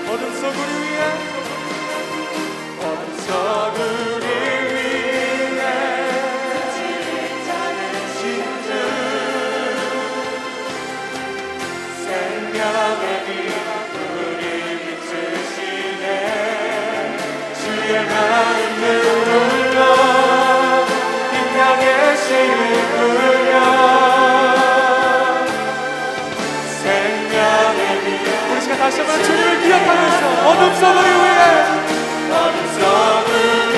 어둠 속 우리 위에 어둠 속 우리 위에 진주 생명의 빛 우리 비추시네 주의 마음 누르러 이 땅에 힘을 부려 생명의 빛 우리 시간 다시 한번 주님을 기억하면서 어둠 속 우리 위에 어둠 속 우리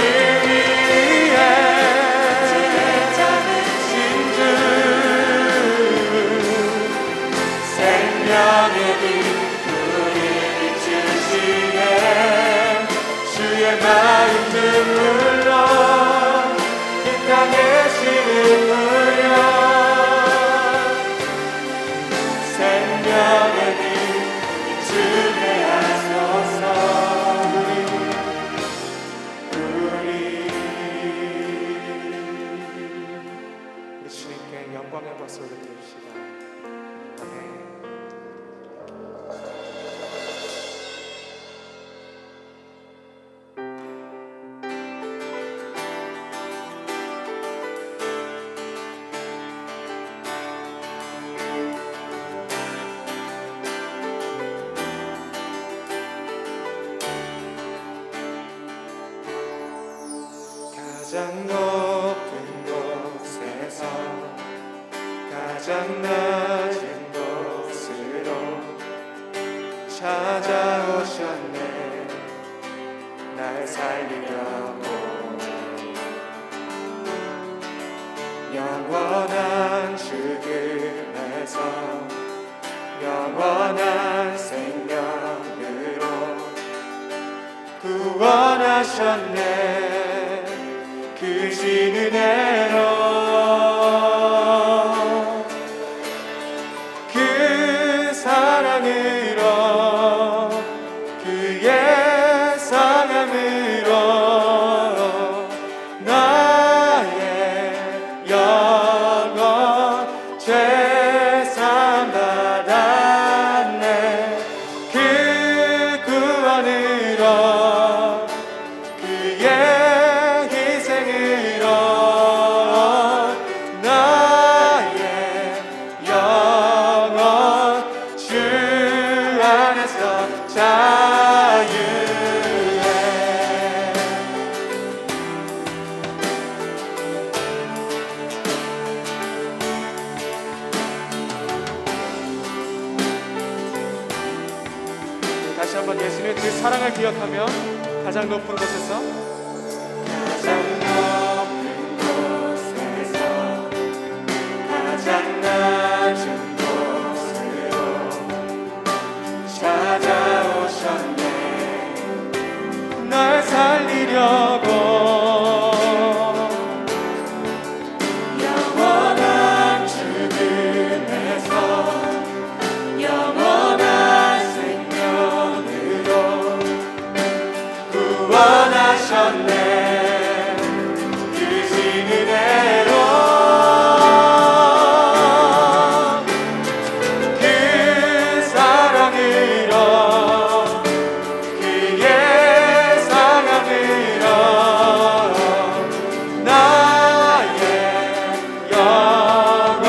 위에 진주 생명의 빛 우리 비추시네 주의 마음 누르러 이 땅에 힘을 부려 생명의 빛 비추게 하소서 우리 주님께 영광의 박수 올려드립시다. 아멘. 가장 높은 곳에서 가장 낮은 곳으로 찾아오셨네 날 살리려고 영원한 죽음에서 영원한 생명으로 구원하셨네 크신 은혜로 그 사랑으로 그의 사랑으로 나의 영혼 죄사함 받았네 그 구원으로 그의 다시 한번 예수님의 그 사랑을 기억하며 가장 높은 곳에서 가장 높은 곳에서 가장 낮은 곳으로 찾아오셨네 날 살리려고 영원한 죽음에서 구원하셨네 크신 은혜로 그 사랑으로 그의 사랑으로 나의 영혼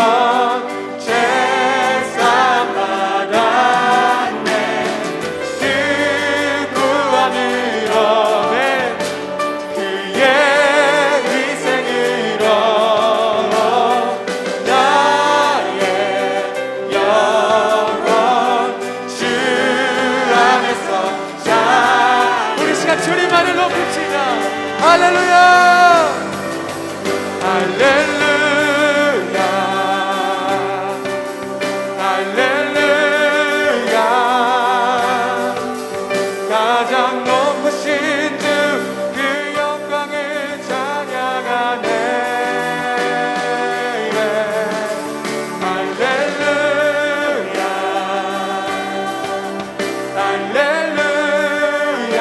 죄사함 받았네 그 구원으로 주님만을 높입시다. 할렐루야 할렐루야 할렐루야 가장 높으신 주 그 영광을 찬양하네 할렐루야 할렐루야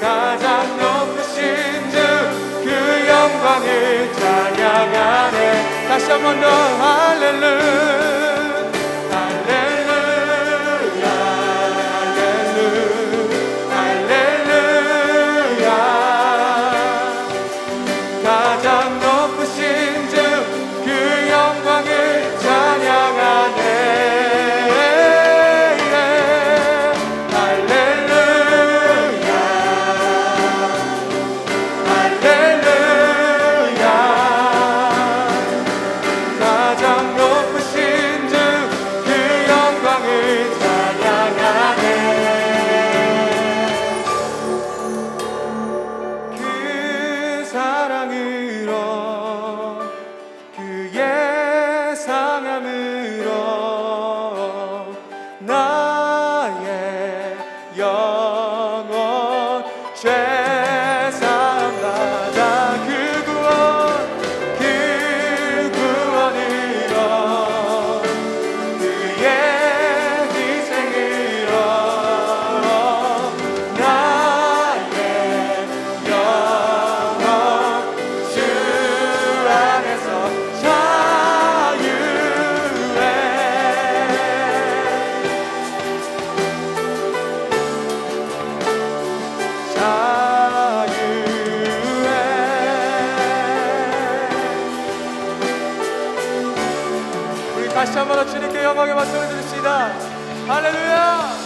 가장 높으신 주 그 영광을 찬양하네 다시 한 번 더 할렐루야 할렐루야 높으신 주 그 영광을 찬양하네. 그 사랑으로 그의 상함으로 나의 영혼 죄사함받아 그 구원으로 그의 희생으로 나의 영혼 주 안에서 자유해. 우리 다시 한번 주님께 영광의 말씀을 드립시다. 할렐루야.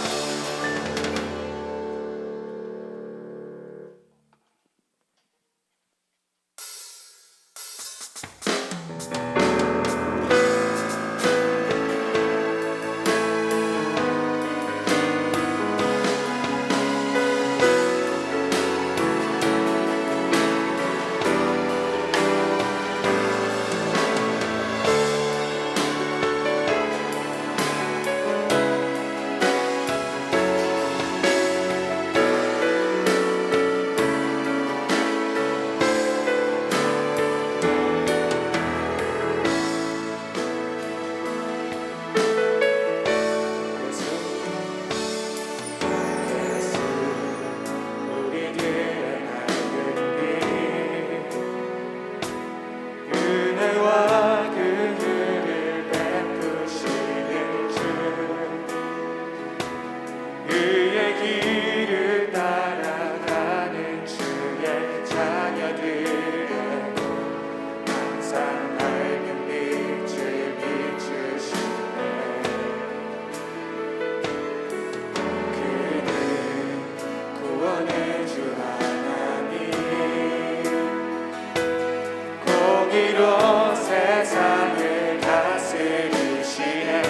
세상을 다스리시네.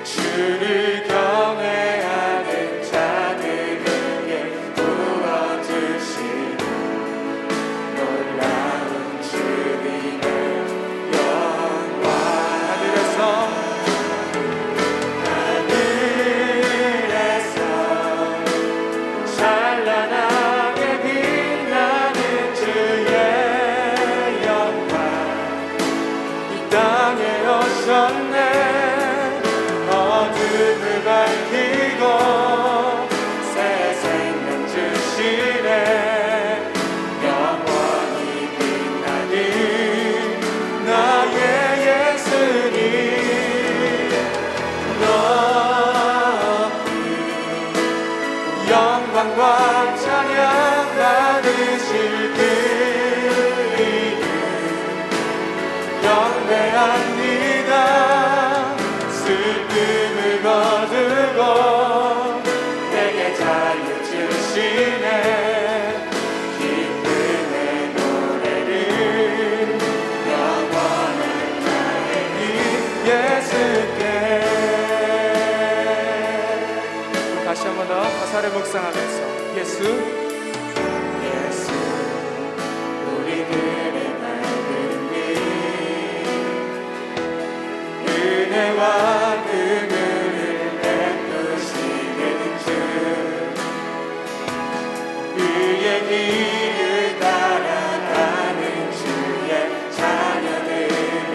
주를 경외하는 자들에게 부어주시는 놀라운 주님의 영광. 하늘에서 찬란하게 빛나는 주의 땅에 오셨네. 어둠을 밝히고 새 생명 주시네. 영원히 빛나는 나의 예수님. 높이 영광과 찬양 받으실 그 경배합니다. 슬픔을 거두고 내게 자유 주시네. 기쁨의 노래를 영원한 나의 이 예수께. 다시 한 번 더 가사를 묵상하면서 예수 우리들의 은혜와 긍휼을 베푸시는 주. 그의 길을 따라가는 주의 자녀들에게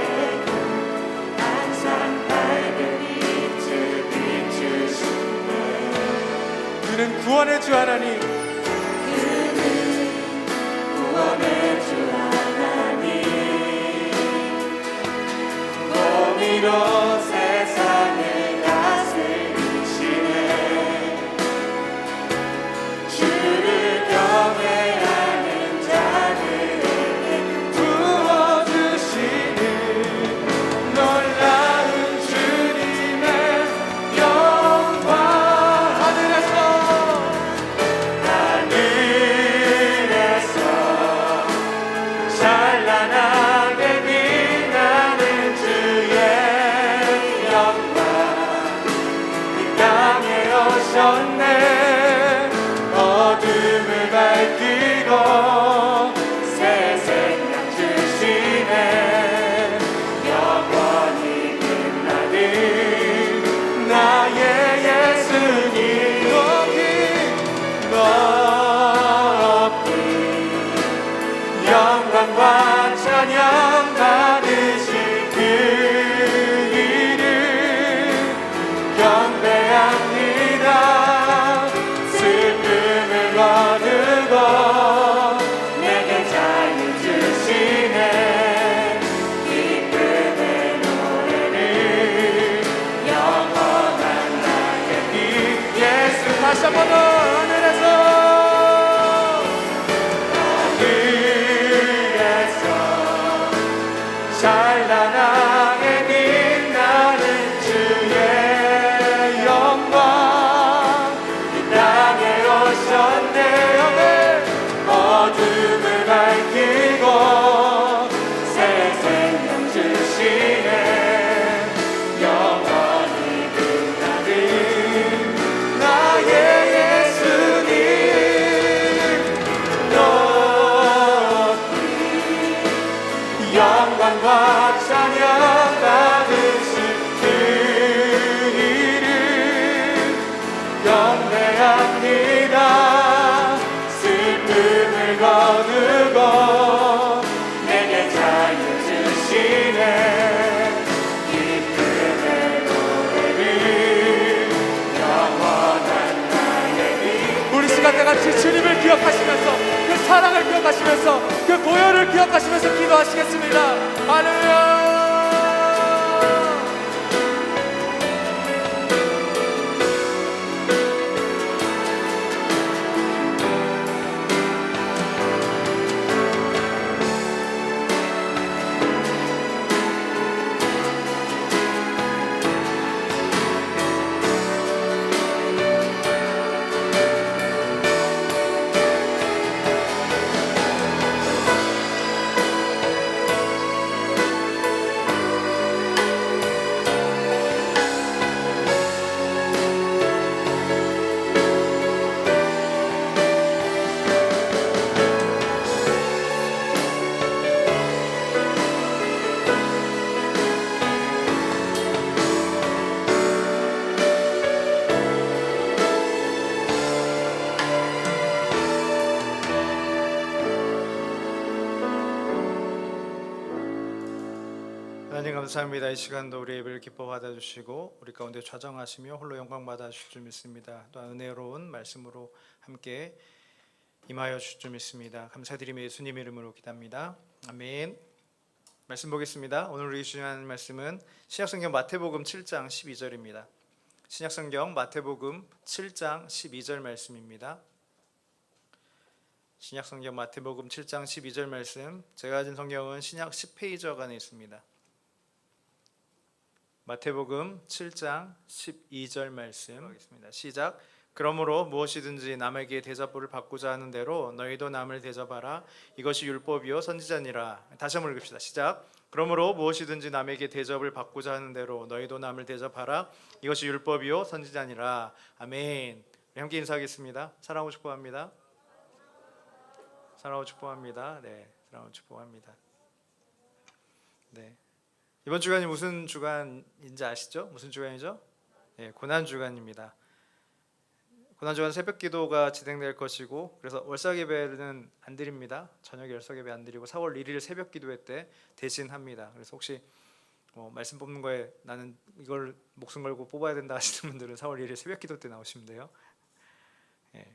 항상 밝은 빛을 비추시네. 그는 구원의 주 하나님. 그는 구원의 주 하나님. 공의로 세상을 다스리시네. 주를 경외하는 자들에게 부어주시는 놀라운 주님의 영광. 하늘에서 찬란하게 빛나 찬란하게 빛나는 주의 영광 이 땅에 오셨네. 아멘. 어둠을 밝히고 새 생명 주시네. 영원히 빛나는 나의 예수님 높이 영광과 찬양 받으실 그 이름 경배합니다. 슬픔을 거두고 내게 자유 주시네. 기쁨의 노래를 영원한 나의 빛. 우리 시간 때 같이 주님을 기억하시면서 그 사랑을 기억하시면서 그 보혈을 기억하시면서 기도하시겠습니다. 할렐루야. 하나님 감사합니다. 이 시간도 우리 예배를 기뻐 받아주시고 우리 가운데 좌정하시며 홀로 영광 받아주실 줄 믿습니다. 또 은혜로운 말씀으로 함께 임하여 주실 줄 믿습니다. 감사드리며 예수님 이름으로 기도합니다. 아멘. 말씀 보겠습니다. 오늘 우리 주시는 말씀은 신약성경 마태복음 7장 12절입니다. 신약성경 마태복음 7장 12절 말씀입니다. 신약성경 마태복음 7장 12절 말씀, 제가 가진 성경은 신약 10페이지간에 있습니다. 마태복음 7장 12절 말씀 하겠습니다. 시작. 그러므로 무엇이든지 남에게 대접을 받고자 하는 대로 너희도 남을 대접하라. 이것이 율법이요 선지자니라. 다시 한번 읽읍시다. 시작. 그러므로 무엇이든지 남에게 대접을 받고자 하는 대로 너희도 남을 대접하라. 이것이 율법이요 선지자니라. 아멘. 함께 인사하겠습니다. 사랑하고 축복합니다. 사랑하고 축복합니다. 네, 사랑하고 축복합니다. 네. 이번 주간이 무슨 주간인지 아시죠? 무슨 주간이죠? 네, 고난 주간입니다. 고난 주간 새벽 기도가 진행될 것이고, 그래서 월삭 예배는 안 드립니다. 저녁에 월삭 예배 안 드리고 4월 1일 새벽 기도회 때 대신 합니다. 그래서 혹시 말씀 뽑는 거에 나는 이걸 목숨 걸고 뽑아야 된다 하시는 분들은 4월 1일 새벽 기도 때 나오시면 돼요. 네.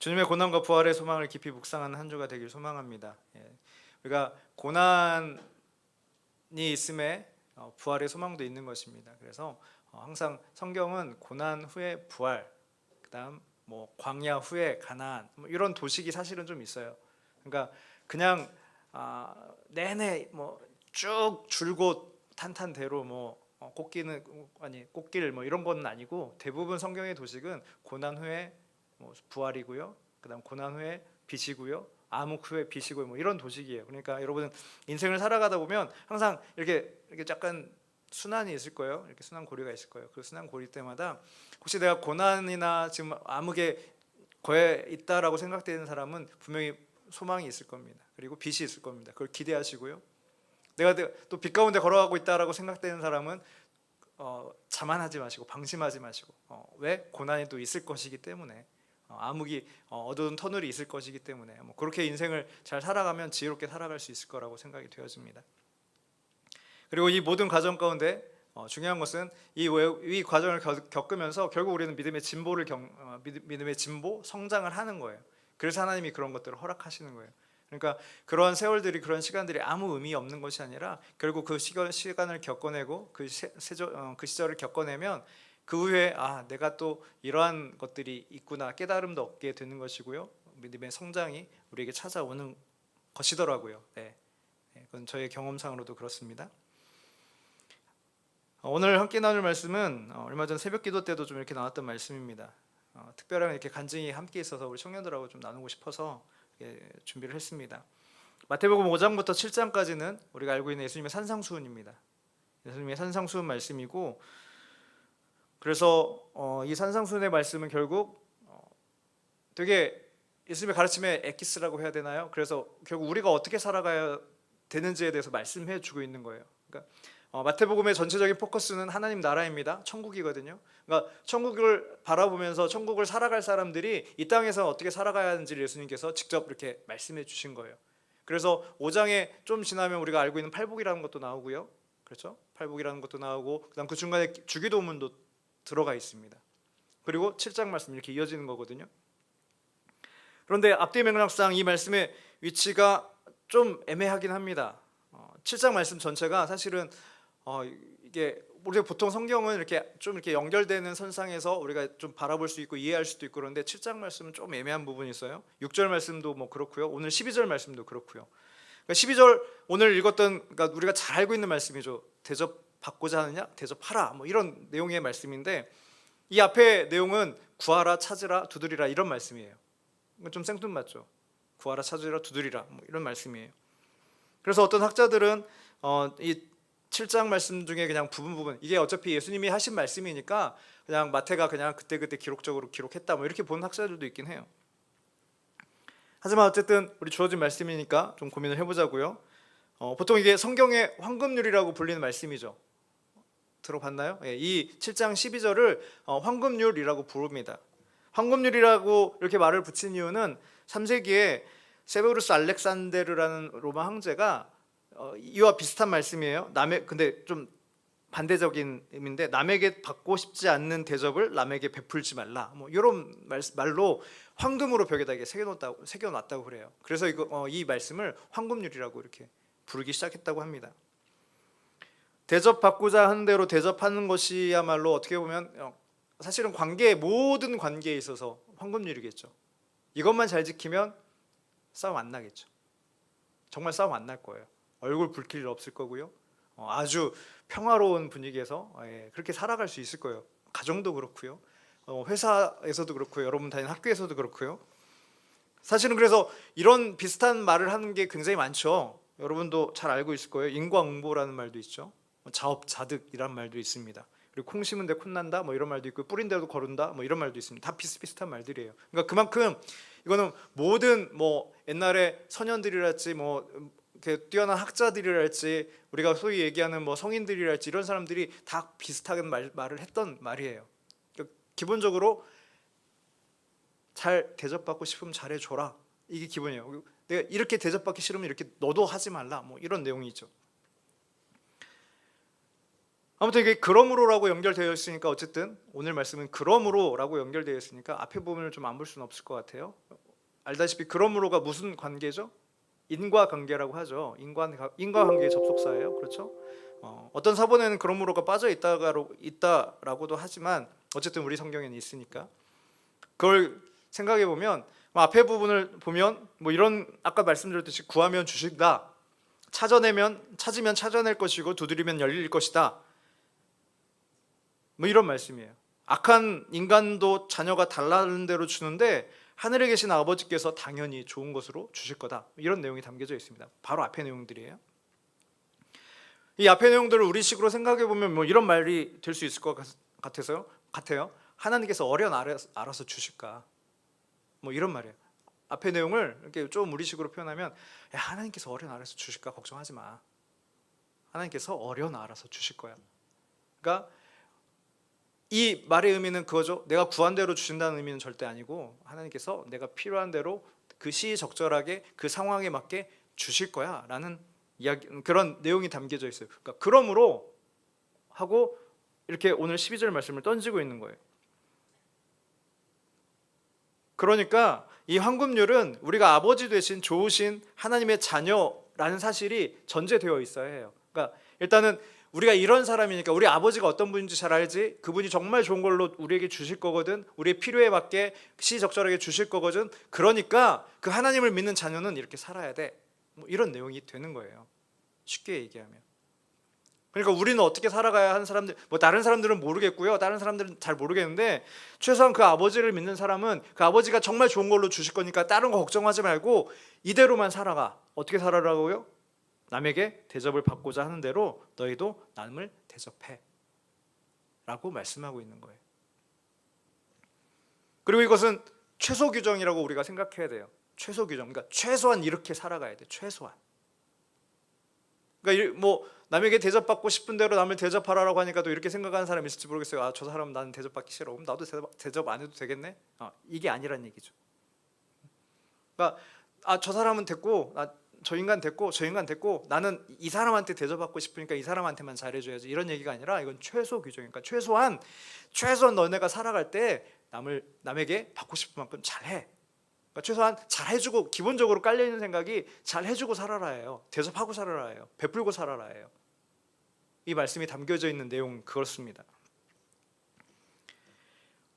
주님의 고난과 부활의 소망을 깊이 묵상하는 한 주가 되길 소망합니다. 예. 우리가 고난이 있음에 부활의 소망도 있는 것입니다. 그래서 항상 성경은 고난 후에 부활, 그다음 광야 후에 가나안, 이런 도식이 사실은 좀 있어요. 그러니까 그냥 내내 쭉 줄곧 탄탄대로 꽃길 이런 건 아니고, 대부분 성경의 도식은 고난 후에 부활이고요, 그다음 고난 후에 빛이고요, 암흑 후에 빛이고요, 이런 도식이에요. 그러니까 여러분은 인생을 살아가다 보면 항상 이렇게 약간 순환이 있을 거예요. 이렇게 순환 고리가 있을 거예요. 그 순환 고리 때마다 혹시 내가 고난이나 지금 암흑에 거해 있다라고 생각되는 사람은 분명히 소망이 있을 겁니다. 그리고 빛이 있을 겁니다. 그걸 기대하시고요. 내가 또 빛 가운데 걸어가고 있다라고 생각되는 사람은 자만하지 마시고 방심하지 마시고, 왜? 고난이 또 있을 것이기 때문에, 암흑이 어두운 터널이 있을 것이기 때문에 그렇게 인생을 잘 살아가면 지혜롭게 살아갈 수 있을 거라고 생각이 되어집니다. 그리고 이 모든 과정 가운데 중요한 것은 이 과정을 겪으면서 결국 우리는 믿음의 진보, 성장을 하는 거예요. 그래서 하나님이 그런 것들을 허락하시는 거예요. 그러니까 그러한 세월들이, 그런 시간들이 아무 의미 없는 것이 아니라 결국 그 시간을 겪어내고 그 시절을 겪어내면 그 후에 내가 또 이러한 것들이 있구나 깨달음도 얻게 되는 것이고요, 믿음의 성장이 우리에게 찾아오는 것이더라고요. 네. 그건 저의 경험상으로도 그렇습니다. 오늘 함께 나눌 말씀은 얼마 전 새벽기도 때도 좀 이렇게 나왔던 말씀입니다. 특별하게 이렇게 간증이 함께 있어서 우리 청년들하고 좀 나누고 싶어서 준비를 했습니다. 마태복음 5장부터 7장까지는 우리가 알고 있는 예수님의 산상수훈입니다. 예수님의 산상수훈 말씀이고, 그래서 이 산상수훈의 말씀은 결국 되게 예수님의 가르침의 엑기스라고 해야 되나요? 그래서 결국 우리가 어떻게 살아가야 되는지에 대해서 말씀해 주고 있는 거예요. 그러니까 마태복음의 전체적인 포커스는 하나님 나라입니다. 천국이거든요. 그러니까 천국을 바라보면서 천국을 살아갈 사람들이 이 땅에서 어떻게 살아가야 하는지를 예수님께서 직접 이렇게 말씀해 주신 거예요. 그래서 5장에 좀 지나면 우리가 알고 있는 팔복이라는 것도 나오고요. 그렇죠? 팔복이라는 것도 나오고, 그다음 그 중간에 주기도문도 들어가 있습니다. 그리고 7장 말씀 이렇게 이어지는 거거든요. 그런데 앞뒤 맥락상 이 말씀의 위치가 좀 애매하긴 합니다. 7장 말씀 전체가 사실은 이게 우리가 보통 성경은 이렇게 좀 이렇게 연결되는 선상에서 우리가 좀 바라볼 수 있고 이해할 수도 있고, 그런데 7장 말씀은 좀 애매한 부분이 있어요. 6절 말씀도 뭐 그렇고요. 오늘 12절 말씀도 그렇고요. 그러니까 12절 오늘 읽었던, 그러니까 우리가 잘 알고 있는 말씀이죠. 대접받고자 하느냐? 대접하라. 뭐 이런 내용의 말씀인데, 이 앞에 내용은 구하라, 찾으라, 두드리라 이런 말씀이에요. 좀 생뚱맞죠. 구하라, 찾으라, 두드리라 뭐 이런 말씀이에요. 그래서 어떤 학자들은 이 7장 말씀 중에 그냥 부분 이게 어차피 예수님이 하신 말씀이니까 그냥 마태가 그냥 그때 기록적으로 기록했다 뭐 이렇게 보는 학자들도 있긴 해요. 하지만 어쨌든 우리 주어진 말씀이니까 좀 고민을 해보자고요. 보통 이게 성경의 황금률이라고 불리는 말씀이죠. 들어봤나요? 이 7장 12절을 황금률이라고 부릅니다. 황금률이라고 이렇게 말을 붙인 이유는 3세기에 세베루스 알렉산데르라는 로마 황제가 이와 비슷한 말씀이에요. 근데 좀 반대적인 의미인데, 남에게 받고 싶지 않는 대접을 남에게 베풀지 말라. 뭐 이런 말로 황금으로 벽에다 새겨놨다고 그래요. 그래서 이 말씀을 황금률이라고 이렇게 부르기 시작했다고 합니다. 대접받고자 하는 대로 대접하는 것이야말로 어떻게 보면 사실은 모든 관계에 있어서 황금률이겠죠. 이것만 잘 지키면 싸움 안 나겠죠. 정말 싸움 안 날 거예요. 얼굴 붉힐 일 없을 거고요. 아주 평화로운 분위기에서 그렇게 살아갈 수 있을 거예요. 가정도 그렇고요. 회사에서도 그렇고요. 여러분 다니는 학교에서도 그렇고요. 사실은 그래서 이런 비슷한 말을 하는 게 굉장히 많죠. 여러분도 잘 알고 있을 거예요. 인과응보라는 말도 있죠. 자업자득이란 말도 있습니다. 그리고 콩 심은 데 콩난다 뭐 이런 말도 있고, 뿌린 데도 거른다 뭐 이런 말도 있습니다. 다 비슷비슷한 말들이에요. 그러니까 그만큼 이거는 모든 뭐 옛날에 선현들이랄지 뭐 이렇게 뛰어난 학자들이랄지 우리가 소위 얘기하는 뭐 성인들이랄지 이런 사람들이 다 비슷하게 말을 했던 말이에요. 그러니까 기본적으로 잘 대접받고 싶으면 잘해줘라, 이게 기본이에요. 내가 이렇게 대접받기 싫으면 이렇게 너도 하지 말라 뭐 이런 내용이죠. 아무튼 이게 그러므로라고 연결되어 있으니까, 어쨌든 오늘 말씀은 그러므로라고 연결되어 있으니까 앞에 부분을 좀 안 볼 수는 없을 것 같아요. 알다시피 그러므로가 무슨 관계죠? 인과관계라고 하죠. 인과관계의 접속사예요. 그렇죠? 어떤 사본에는 그러므로가 빠져 있다라고도 하지만 어쨌든 우리 성경에는 있으니까 그걸 생각해 보면 앞에 부분을 보면 뭐 이런, 아까 말씀드렸듯이 구하면 주신다, 찾으면 찾아낼 것이고 두드리면 열릴 것이다 뭐 이런 말씀이에요. 악한 인간도 자녀가 달라는 대로 주는데 하늘에 계신 아버지께서 당연히 좋은 것으로 주실 거다, 이런 내용이 담겨져 있습니다. 바로 앞의 내용들이에요. 이 앞의 내용들을 우리식으로 생각해 보면 뭐 이런 말이 될 수 있을 것 같아요. 하나님께서 어련 알아서 주실까, 뭐 이런 말이에요. 앞의 내용을 이렇게 좀 우리식으로 표현하면, 야, 하나님께서 어련 알아서 주실까 걱정하지 마. 하나님께서 어련 알아서 주실 거야. 그러니까 이 말의 의미는 그거죠. 내가 구한 대로 주신다는 의미는 절대 아니고, 하나님께서 내가 필요한 대로 그 시적절하게 그 상황에 맞게 주실 거야 라는 이야기, 그런 내용이 담겨져 있어요. 그러니까 그러므로 하고 이렇게 오늘 12절 말씀을 던지고 있는 거예요. 그러니까 이 황금률은 우리가 아버지 되신 좋으신 하나님의 자녀라는 사실이 전제되어 있어야 해요. 그러니까 일단은 우리가 이런 사람이니까, 우리 아버지가 어떤 분인지 잘 알지, 그분이 정말 좋은 걸로 우리에게 주실 거거든, 우리의 필요에 맞게 시적절하게 주실 거거든, 그러니까 그 하나님을 믿는 자녀는 이렇게 살아야 돼, 뭐 이런 내용이 되는 거예요. 쉽게 얘기하면. 그러니까 우리는 어떻게 살아가야 하는 사람들, 뭐 다른 사람들은 모르겠고요. 다른 사람들은 잘 모르겠는데 최소한 그 아버지를 믿는 사람은 그 아버지가 정말 좋은 걸로 주실 거니까 다른 거 걱정하지 말고 이대로만 살아가. 어떻게 살아라고요? 남에게 대접을 받고자 하는 대로 너희도 남을 대접해 라고 말씀하고 있는 거예요. 그리고 이것은 최소 규정이라고 우리가 생각해야 돼요. 최소 규정. 그러니까 최소한 이렇게 살아가야 돼. 최소한. 그러니까 뭐 남에게 대접받고 싶은 대로 남을 대접하라고 하니까 또 이렇게 생각하는 사람이 있을지 모르겠어요. 아, 저 사람은 나는 대접받기 싫어. 그럼 나도 대접 안 해도 되겠네? 이게 아니란 얘기죠. 그러니까 저 사람은 됐고, 저 인간 됐고 나는 이 사람한테 대접받고 싶으니까 이 사람한테만 잘해줘야지, 이런 얘기가 아니라 이건 최소 규정이니까 최소한 너네가 살아갈 때 남에게 받고 싶은 만큼 잘해. 그러니까 최소한 잘해주고, 기본적으로 깔려있는 생각이 잘해주고 살아라예요. 대접하고 살아라예요. 베풀고 살아라예요. 이 말씀이 담겨져 있는 내용 그렇습니다.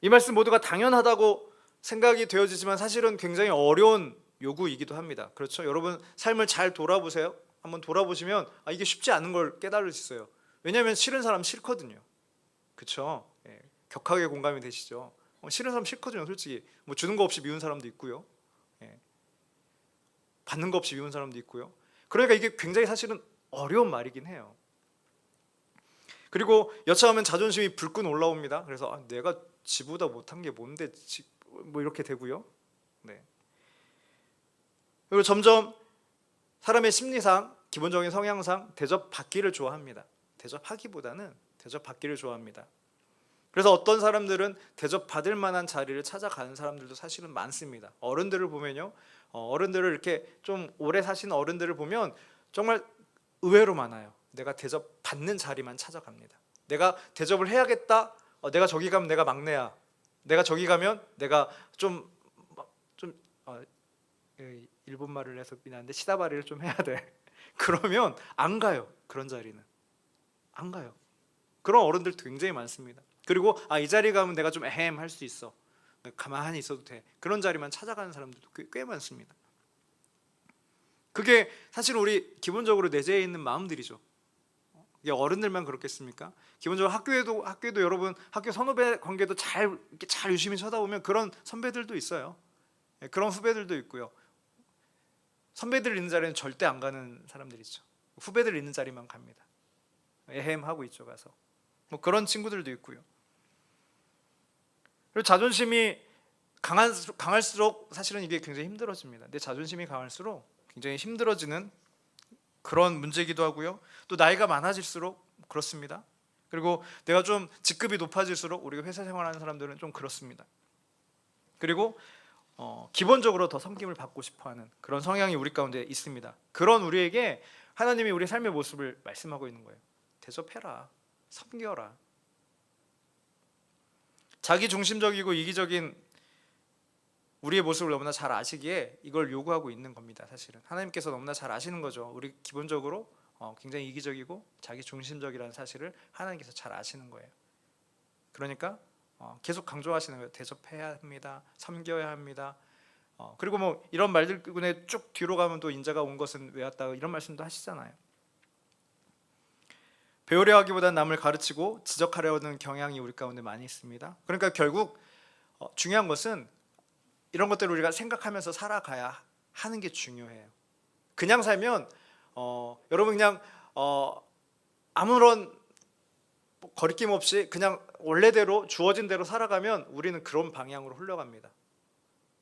이 말씀 모두가 당연하다고 생각이 되어지지만 사실은 굉장히 어려운 요구이기도 합니다. 그렇죠? 여러분 삶을 잘 돌아보세요. 한번 돌아보시면 이게 쉽지 않은 걸 깨달을 수 있어요. 왜냐하면 싫은 사람 싫거든요. 그렇죠? 예, 격하게 공감이 되시죠? 싫은 사람 싫거든요. 솔직히 뭐 주는 거 없이 미운 사람도 있고요. 예, 받는 거 없이 미운 사람도 있고요. 그러니까 이게 굉장히 사실은 어려운 말이긴 해요. 그리고 여차하면 자존심이 불끈 올라옵니다. 그래서 내가 지보다 못한 게 뭔데 뭐 이렇게 되고요. 네. 그리고 점점 사람의 심리상, 기본적인 성향상 대접받기를 좋아합니다. 대접하기보다는 대접받기를 좋아합니다. 그래서 어떤 사람들은 대접받을 만한 자리를 찾아가는 사람들도 사실은 많습니다. 어른들을 보면요, 어른들을 이렇게 좀 오래 사신 어른들을 보면 정말 의외로 많아요. 내가 대접받는 자리만 찾아갑니다. 내가 대접을 해야겠다. 내가 저기 가면 내가 막내야. 내가 저기 가면 내가 일본 말을 해서 미안한데 시다바리를 좀 해야 돼. 그러면 안 가요. 그런 자리는 안 가요. 그런 어른들 굉장히 많습니다. 그리고 이 자리 가면 내가 좀 할 수 있어. 가만히 있어도 돼. 그런 자리만 찾아가는 사람들도 꽤 많습니다. 그게 사실 우리 기본적으로 내재해 있는 마음들이죠. 이게 어른들만 그렇겠습니까? 기본적으로 학교에도 여러분 학교 선후배 관계도 잘 유심히 쳐다보면 그런 선배들도 있어요. 그런 후배들도 있고요. 선배들 있는 자리는 절대 안 가는 사람들 있죠. 후배들 있는 자리만 갑니다. 하고 있죠, 가서. 뭐 그런 친구들도 있고요. 그리고 자존심이 강할수록 사실은 이게 굉장히 힘들어집니다. 내 자존심이 강할수록 굉장히 힘들어지는 그런 문제이기도 하고요. 또 나이가 많아질수록 그렇습니다. 그리고 내가 좀 직급이 높아질수록, 우리가 회사 생활하는 사람들은 좀 그렇습니다. 그리고 기본적으로 더 섬김을 받고 싶어하는 그런 성향이 우리 가운데 있습니다. 그런 우리에게 하나님이 우리 삶의 모습을 말씀하고 있는 거예요. 대접해라, 섬겨라. 자기중심적이고 이기적인 우리의 모습을 너무나 잘 아시기에 이걸 요구하고 있는 겁니다. 사실은 하나님께서 너무나 잘 아시는 거죠. 우리 기본적으로 굉장히 이기적이고 자기중심적이라는 사실을 하나님께서 잘 아시는 거예요. 그러니까 계속 강조하시는 거예요. 대접해야 합니다. 섬겨야 합니다. 그리고 뭐 이런 말들 때문에 쭉 뒤로 가면 또 인자가 온 것은 왜 왔다, 이런 말씀도 하시잖아요. 배우려 하기보다는 남을 가르치고 지적하려는 경향이 우리 가운데 많이 있습니다. 그러니까 결국 중요한 것은 이런 것들을 우리가 생각하면서 살아가야 하는 게 중요해요. 그냥 살면 여러분 그냥 아무런 거리낌 없이 그냥 원래대로 주어진 대로 살아가면 우리는 그런 방향으로 흘러갑니다.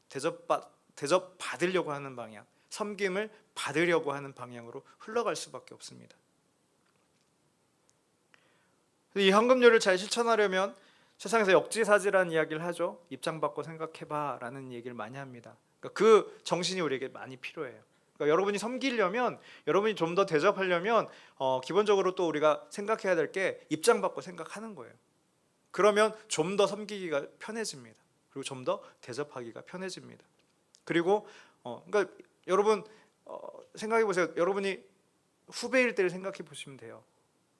대접 받으려고 하는 방향, 섬김을 받으려고 하는 방향으로 흘러갈 수밖에 없습니다. 이 황금률을 잘 실천하려면 세상에서 역지사지라는 이야기를 하죠. 입장 바꿔 생각해봐 라는 얘기를 많이 합니다. 그러니까 그 정신이 우리에게 많이 필요해요. 그러니까 여러분이 섬기려면, 여러분이 좀 더 대접하려면 기본적으로 또 우리가 생각해야 될 게 입장 바꿔 생각하는 거예요. 그러면 좀 더 섬기기가 편해집니다. 그리고 좀 더 대접하기가 편해집니다. 그리고 그러니까 여러분 생각해 보세요. 여러분이 후배일 때를 생각해 보시면 돼요.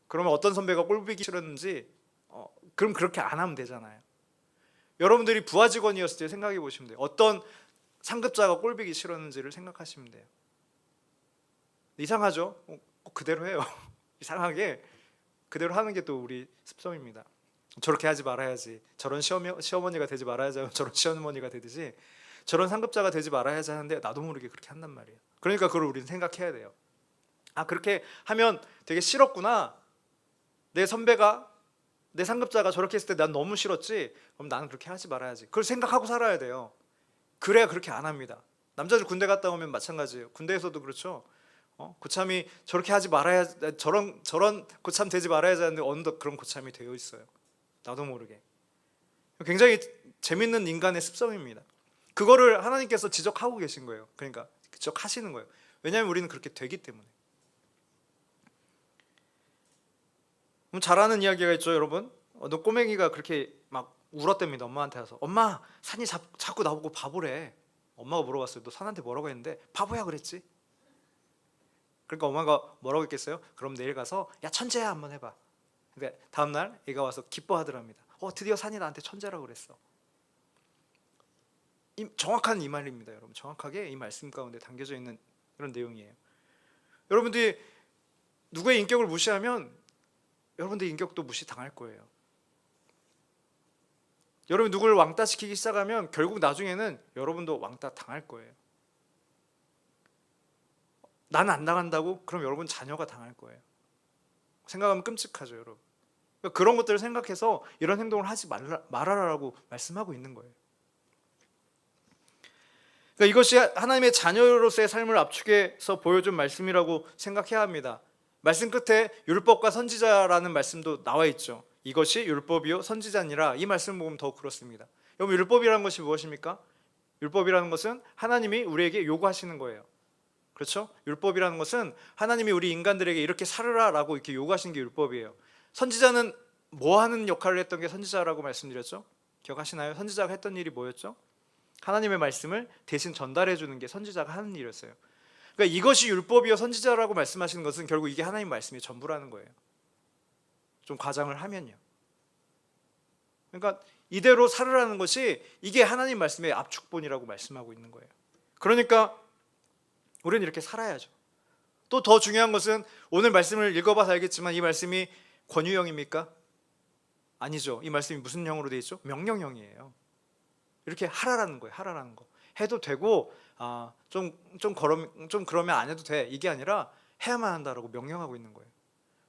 그러면 어떤 선배가 꼴보기 싫었는지 그럼 그렇게 안 하면 되잖아요. 여러분들이 부하 직원이었을 때 생각해 보시면 돼요. 어떤 상급자가 꼴보기 싫었는지를 생각하시면 돼요. 이상하죠? 꼭 그대로 해요. 이상하게 그대로 하는 게 또 우리 습성입니다. 저렇게 하지 말아야지, 저런 시어머니가 되지 말아야지, 저런 시어머니가 되듯이 저런 상급자가 되지 말아야지 하는데 나도 모르게 그렇게 한단 말이에요. 그러니까 그걸 우리는 생각해야 돼요. 아, 그렇게 하면 되게 싫었구나. 내 선배가, 내 상급자가 저렇게 했을 때 난 너무 싫었지. 그럼 나는 그렇게 하지 말아야지. 그걸 생각하고 살아야 돼요. 그래야 그렇게 안 합니다. 남자들 군대 갔다 오면 마찬가지예요. 군대에서도 그렇죠. 고참이 저렇게 하지 말아야, 저런 고참 되지 말아야지 하는데 어느덧 그런 고참이 되어 있어요. 나도 모르게. 굉장히 재밌는 인간의 습성입니다. 그거를 하나님께서 지적하고 계신 거예요. 그러니까 지적하시는 거예요. 왜냐하면 우리는 그렇게 되기 때문에. 그럼 잘하는 이야기가 있죠, 여러분. 너 꼬맹이가 그렇게 막 울었답니다. 엄마한테 와서. 엄마, 산이 자꾸 나보고 바보래. 엄마가 물어봤어요. 너 산한테 뭐라고 했는데? 바보야 그랬지. 그러니까 엄마가 뭐라고 했겠어요? 그럼 내일 가서 야 천재야 한번 해봐. 그러니까 다음날 애가 와서 기뻐하더랍니다. 드디어 산이 나한테 천재라고 그랬어. 정확한 이 말입니다, 여러분. 정확하게 이 말씀 가운데 담겨져 있는 그런 내용이에요. 여러분들이 누구의 인격을 무시하면 여러분들 인격도 무시당할 거예요. 여러분 누구를 왕따시키기 시작하면 결국 나중에는 여러분도 왕따 당할 거예요. 나는 안 당한다고? 그럼 여러분 자녀가 당할 거예요. 생각하면 끔찍하죠, 여러분. 그러니까 그런 것들을 생각해서 이런 행동을 하지 말아라라고 말씀하고 있는 거예요. 그러니까 이것이 하나님의 자녀로서의 삶을 압축해서 보여준 말씀이라고 생각해야 합니다. 말씀 끝에 율법과 선지자라는 말씀도 나와 있죠. 이것이 율법이요 선지자니라. 이 말씀 보면 더욱 그렇습니다. 여러분 율법이라는 것이 무엇입니까? 율법이라는 것은 하나님이 우리에게 요구하시는 거예요. 그렇죠? 율법이라는 것은 하나님이 우리 인간들에게 이렇게 살으라라고 이렇게 요구하시는 게 율법이에요. 선지자는 뭐 하는 역할을 했던 게 선지자라고 말씀드렸죠? 기억하시나요? 선지자가 했던 일이 뭐였죠? 하나님의 말씀을 대신 전달해 주는 게 선지자가 하는 일이었어요. 그러니까 이것이 율법이요 선지자라고 말씀하시는 것은 결국 이게 하나님 말씀의 전부라는 거예요. 좀 과장을 하면요. 그러니까 이대로 살으라는 것이 이게 하나님 말씀의 압축본이라고 말씀하고 있는 거예요. 그러니까 우리는 이렇게 살아야죠. 또 더 중요한 것은 오늘 말씀을 읽어봐서 알겠지만 이 말씀이 권유형입니까? 아니죠. 이 말씀이 무슨 형으로 되어 있죠? 명령형이에요. 이렇게 하라라는 거예요. 하라라는 거. 해도 되고 좀 그러면 안 해도 돼. 이게 아니라 해야만 한다라고 명령하고 있는 거예요.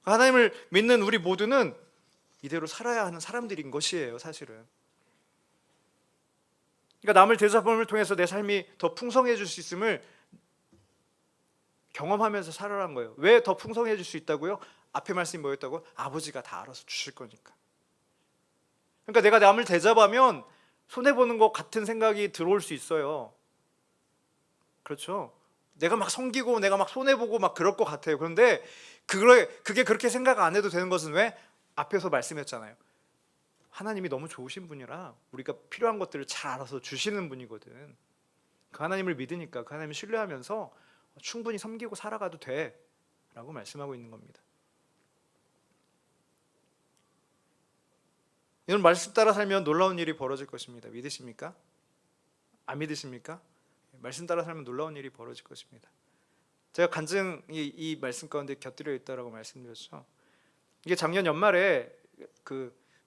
하나님을 믿는 우리 모두는 이대로 살아야 하는 사람들인 것이에요, 사실은. 그러니까 남을 대접함을 통해서 내 삶이 더 풍성해질 수 있음을 경험하면서 살아라는 거예요. 왜 더 풍성해질 수 있다고요? 앞에 말씀이 뭐였다고? 아버지가 다 알아서 주실 거니까. 그러니까 내가 남을 대접하면 손해보는 것 같은 생각이 들어올 수 있어요. 그렇죠? 내가 막 섬기고 내가 막 손해보고 막 그럴 것 같아요. 그런데 그게 그렇게 생각 안 해도 되는 것은 왜? 앞에서 말씀했잖아요. 하나님이 너무 좋으신 분이라 우리가 필요한 것들을 잘 알아서 주시는 분이거든. 그 하나님을 믿으니까 그 하나님을 신뢰하면서 충분히 섬기고 살아가도 돼 라고 말씀하고 있는 겁니다. 이런 말씀 따라 살면 놀라운 일이 벌어질 것입니다. 믿으십니까? 안 믿으십니까? 말씀 따라 살면 놀라운 일이 벌어질 것입니다. 제가 간증이 이 말씀 가운데 곁들여 있다라고 말씀드렸죠. 이게 작년 연말에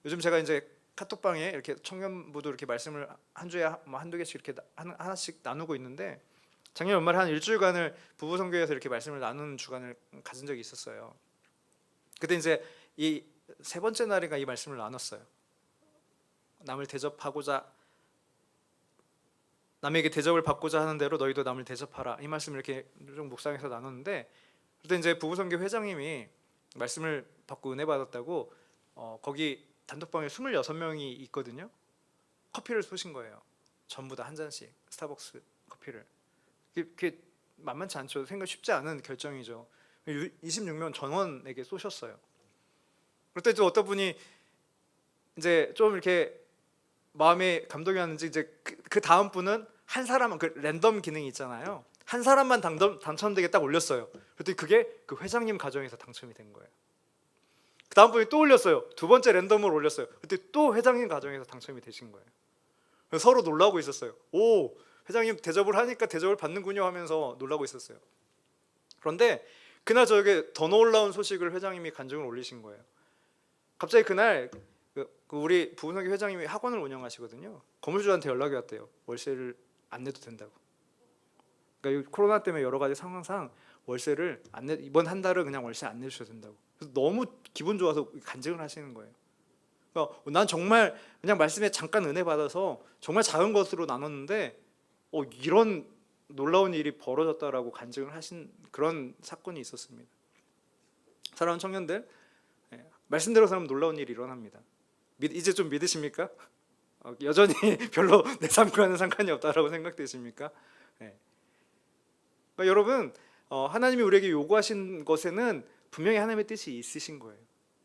요즘 제가 이제 카톡방에 이렇게 청년부도 이렇게 말씀을 한 주에 한두 개씩 이렇게 하나씩 나누고 있는데 작년 연말에 한 일주일간을 부부 선교에서 이렇게 말씀을 나누는 주간을 가진 적이 있었어요. 그때 이제 이 세 번째 날인가 이 말씀을 나눴어요. 남을 대접하고자 남에게 대접을 받고자 하는 대로 너희도 남을 대접하라. 이 말씀을 이렇게 좀 묵상해서 나눴는데 그때 이제 부부 선교 회장님이 말씀을 받고 은혜 받았다고 거기 단톡방에 26명이 있거든요. 커피를 쏘신 거예요. 전부 다 한 잔씩 스타벅스 커피를. 그게 만만치 않죠. 생각 쉽지 않은 결정이죠. 26명 전원에게 쏘셨어요. 그때 또 어떤 분이 이제 좀 이렇게 마음에 감동이 왔는지 이제 그 다음 분은 한 사람만 그 랜덤 기능이 있잖아요. 한 사람만 당첨되게 딱 올렸어요. 그랬더니 그게 그 회장님 가정에서 당첨이 된 거예요. 그 다음 분이 또 올렸어요. 두 번째 랜덤으로 올렸어요. 그때 또 회장님 가정에서 당첨이 되신 거예요. 서로 놀라고 있었어요. 오, 회장님 대접을 하니까 대접을 받는군요 하면서 놀라고 있었어요. 그런데 그날 저에게 더 놀라운 소식을 회장님이 간증을 올리신 거예요. 갑자기 그날 우리 부분회계 회장님이 학원을 운영하시거든요. 건물주한테 연락이 왔대요. 월세를 안 내도 된다고. 그러니까 코로나 때문에 여러 가지 상황상 월세를 안 내, 이번 한 달은 그냥 월세 안 내주셔도 된다고. 그래서 너무 기분 좋아서 간증을 하시는 거예요. 그러니까 난 정말 그냥 말씀에 잠깐 은혜 받아서 정말 작은 것으로 나눴는데 이런 놀라운 일이 벌어졌다라고 간증을 하신 그런 사건이 있었습니다. 사랑하는 청년들, 말씀대로 살면 놀라운 일이 일어납니다. 이제 좀 믿으십니까? 여전히 별로 내 삶과는 상관이 없다라고 생각되십니까? 그러니까 여러분, 하나님이 우리에게 요구하신 것에는 분명히 하나님의 뜻이 있으신 거예요.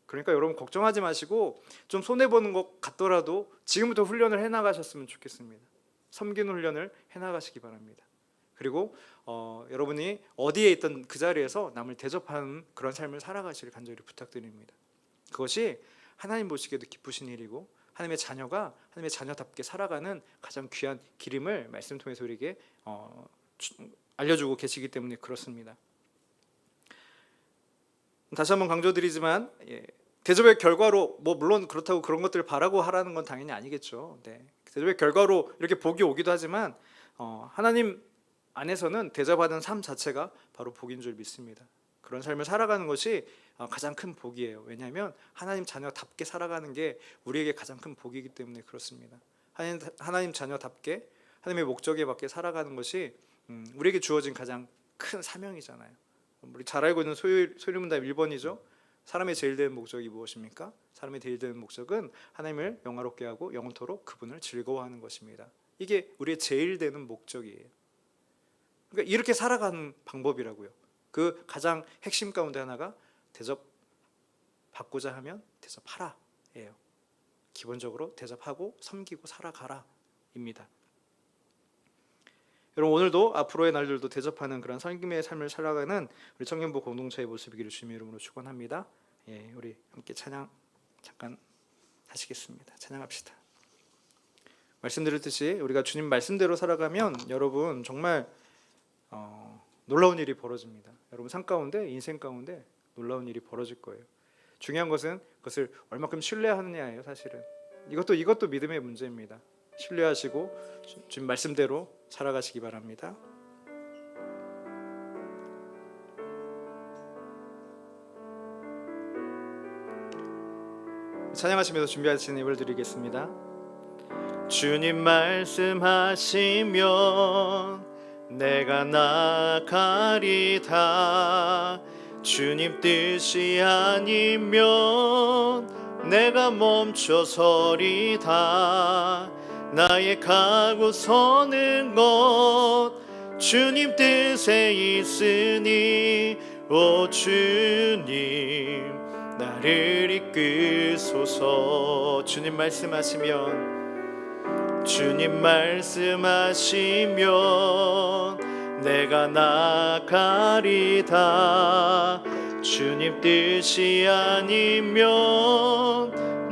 그러니까 여러분 걱정하지 마시고 좀 손해보는 것 같더라도 지금부터 훈련을 해나가셨으면 좋겠습니다. 섬기는 훈련을 해나가시기 바랍니다. 그리고 여러분이 어디에 있던 그 자리에서 남을 대접하는 그런 삶을 살아가시길 간절히 부탁드립니다. 그것이 하나님 보시기에도 기쁘신 일이고 하나님의 자녀가 하나님의 자녀답게 살아가는 가장 귀한 길임을 말씀 통해서 우리에게 알려주고 계시기 때문에 그렇습니다. 다시 한번 강조드리지만 대접의 결과로 물론 그렇다고 그런 것들을 바라고 하라는 건 당연히 아니겠죠. 대접의 결과로 이렇게 복이 오기도 하지만 하나님 안에서는 대접받은 삶 자체가 바로 복인 줄 믿습니다. 그런 삶을 살아가는 것이 가장 큰 복이에요. 왜냐하면 하나님 자녀답게 살아가는 게 우리에게 가장 큰 복이기 때문에 그렇습니다. 하나님 자녀답게 하나님의 목적에 맞게 살아가는 것이 우리에게 주어진 가장 큰 사명이잖아요. 우리 잘 알고 있는 소유문답 1번이죠. 사람의 제일 되는 목적이 무엇입니까? 사람의 제일 되는 목적은 하나님을 영화롭게 하고 영원토록 그분을 즐거워하는 것입니다. 이게 우리의 제일 되는 목적이에요. 그러니까 이렇게 살아가는 방법이라고요. 그 가장 핵심 가운데 하나가 대접받고자 하면 대접하라예요. 기본적으로 대접하고 섬기고 살아가라입니다. 여러분 오늘도 앞으로의 날들도 대접하는 그런 섬김의 삶을 살아가는 우리 청년부 공동체의 모습이기를 주님의 이름으로 축원합니다. 우리 함께 찬양 잠깐 하시겠습니다. 찬양합시다. 말씀드렸듯이 우리가 주님 말씀대로 살아가면 여러분 정말 놀라운 일이 벌어집니다. 여러분 삶 가운데 인생 가운데 놀라운 일이 벌어질 거예요. 중요한 것은 그것을 얼마큼 신뢰하느냐예요. 사실은 이것도 믿음의 문제입니다. 신뢰하시고 주님 말씀대로 살아가시기 바랍니다. 찬양하시면서 준비하시는 예배를 드리겠습니다. 주님 말씀하시면 내가 나가리다. 주님 뜻이 아니면 내가 멈춰서리다. 나의 가고 서는 것 주님 뜻에 있으니 오 주님 나를 이끄소서. 주님 말씀하시면 내가 나가리다. 주님 뜻이 아니면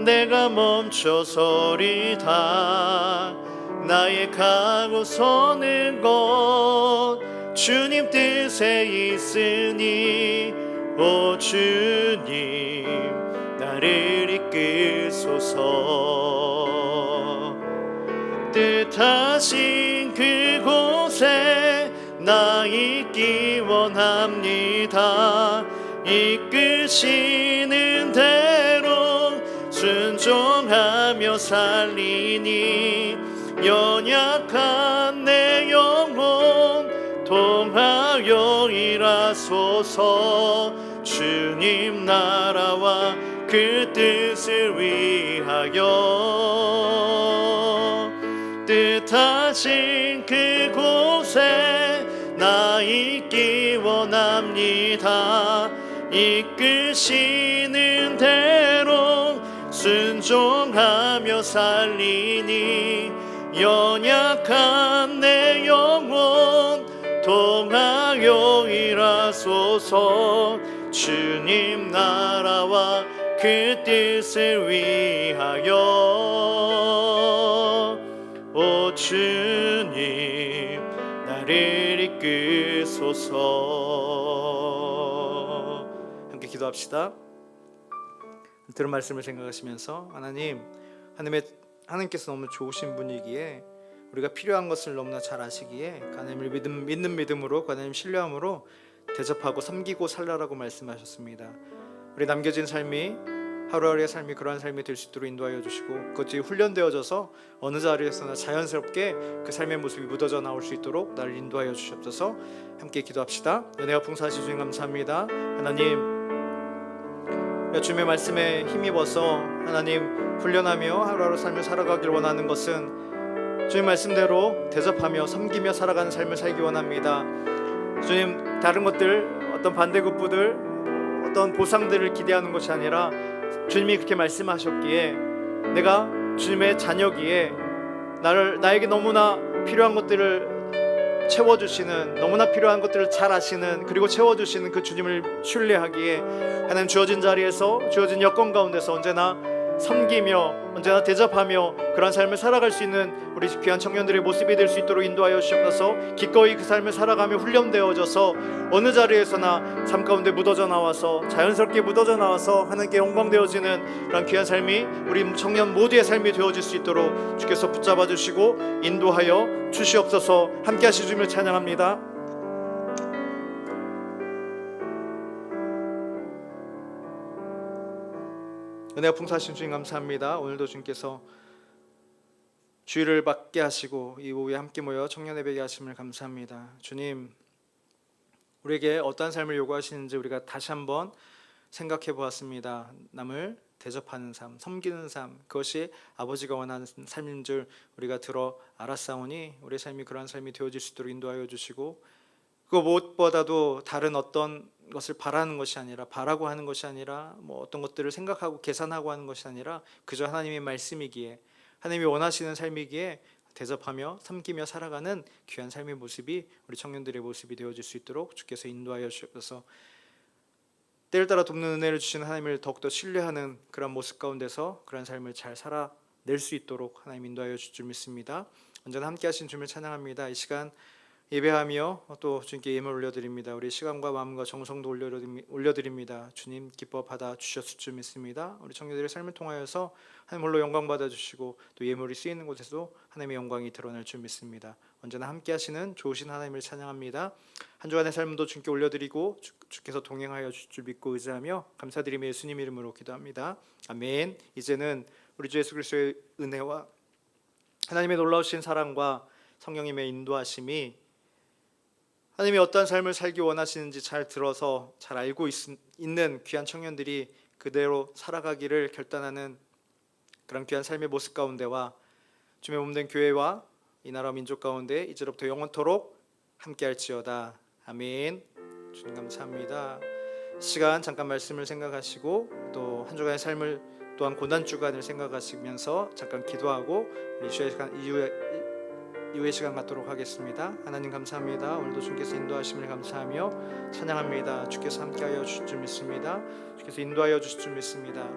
내가 멈춰서리다. 나의 가고 서는 것 주님 뜻에 있으니 오 주님 나를 이끄소서. 뜻하신 그곳에 나 있기 원합니다. 이끄시는 대로 순종하며 살리니 연약한 내 영혼 통하여 일하소서. 주님 나라와 그 뜻을 위하여 뜻하신 그곳에 나 있기 원합니다. 이끄시는 대로 순종하며 살리니 연약한 내 영혼 통하여 일하소서. 주님 나라와 그 뜻을 위하여 오 주님 나를 이끄소서. 기도합시다. 들은 말씀을 생각하시면서 하나님께서 너무 좋으신 분이기에 우리가 필요한 것을 너무나 잘 아시기에 하나님을 믿는 믿음으로 하나님 신뢰함으로 대접하고 섬기고 살라라고 말씀하셨습니다. 우리 남겨진 삶이 하루하루의 삶이 그러한 삶이 될 수 있도록 인도하여 주시고 그것이 훈련되어져서 어느 자리에서나 자연스럽게 그 삶의 모습이 묻어져 나올 수 있도록 나를 인도하여 주시옵소서. 함께 기도합시다. 은혜가 풍성하신 주님 감사합니다. 하나님, 주님의 말씀에 힘입어서 하나님 훈련하며 하루하루 삶을 살아가길 원하는 것은 주님 말씀대로 대접하며 섬기며 살아가는 삶을 살기 원합니다. 주님, 다른 것들, 어떤 반대급부들, 어떤 보상들을 기대하는 것이 아니라 주님이 그렇게 말씀하셨기에 내가 주님의 자녀기에 나에게 너무나 필요한 것들을 채워주시는, 너무나 필요한 것들을 잘 아시는, 그리고 채워주시는 그 주님을 신뢰하기에 하나님, 주어진 자리에서 주어진 여건 가운데서 언제나 섬기며 언제나 대접하며 그런 삶을 살아갈 수 있는 우리 귀한 청년들의 모습이 될 수 있도록 인도하여 주시옵소서. 기꺼이 그 삶을 살아가며 훈련되어져서 어느 자리에서나 삶 가운데 묻어져 나와서 자연스럽게 묻어져 나와서 하나님께 영광되어지는 그런 귀한 삶이 우리 청년 모두의 삶이 되어질 수 있도록 주께서 붙잡아 주시고 인도하여 주시옵소서. 함께 하시 주님을 찬양합니다. 은혜가 풍성하신 주님 감사합니다. 오늘도 주님께서 주의를 받게 하시고 이 오후에 함께 모여 청년 예배게 하심을 감사합니다. 주님, 우리에게 어떠한 삶을 요구하시는지 우리가 다시 한번 생각해 보았습니다. 남을 대접하는 삶, 섬기는 삶, 그것이 아버지가 원하는 삶인 줄 우리가 들어 알았사오니 우리의 삶이 그러한 삶이 되어질 수 있도록 인도하여 주시고, 그 무엇보다도 다른 어떤 것을 바라는 것이 아니라, 바라고 하는 것이 아니라, 어떤 것들을 생각하고 계산하고 하는 것이 아니라 그저 하나님의 말씀이기에, 하나님이 원하시는 삶이기에 대접하며 섬기며 살아가는 귀한 삶의 모습이 우리 청년들의 모습이 되어질 수 있도록 주께서 인도하여 주셔서 때를 따라 돕는 은혜를 주시는 하나님을 더욱더 신뢰하는 그런 모습 가운데서 그런 삶을 잘 살아낼 수 있도록 하나님 인도하여 주실 줄 믿습니다. 언제나 함께 하신 주님을 찬양합니다. 이 시간 예배하며 또 주님께 예물 올려드립니다. 우리 시간과 마음과 정성도 올려드립니다. 주님 기뻐 받아 주셨을 줄 믿습니다. 우리 청년들의 삶을 통하여서 하나님 홀로 영광 받아 주시고 또 예물이 쓰이는 곳에서도 하나님의 영광이 드러날 줄 믿습니다. 언제나 함께 하시는 좋으신 하나님을 찬양합니다. 한 주간의 삶도 주님께 올려드리고 주께서 동행하여 주실 줄 믿고 의지하며 감사드리며 예수님 이름으로 기도합니다. 아멘. 이제는 우리 주 예수 그리스도의 은혜와 하나님의 놀라우신 사랑과 성령님의 인도하심이 하나님이 어떠한 삶을 살기 원하시는지 잘 들어서 잘 알고 있는 귀한 청년들이 그대로 살아가기를 결단하는 그런 귀한 삶의 모습 가운데와 주님의 몸된 교회와 이 나라 민족 가운데 이제로부터 영원토록 함께할지어다. 아멘. 주님 감사합니다. 시간 잠깐 말씀을 생각하시고 또 한 주간의 삶을 또한 고난주간을 생각하시면서 잠깐 기도하고 이후의 시간 갖도록 하겠습니다. 하나님 감사합니다. 오늘도 주께서 인도하심을 감사하며 찬양합니다. 주께서 함께하여 주실 줄 믿습니다. 주께서 인도하여 주실 줄 믿습니다.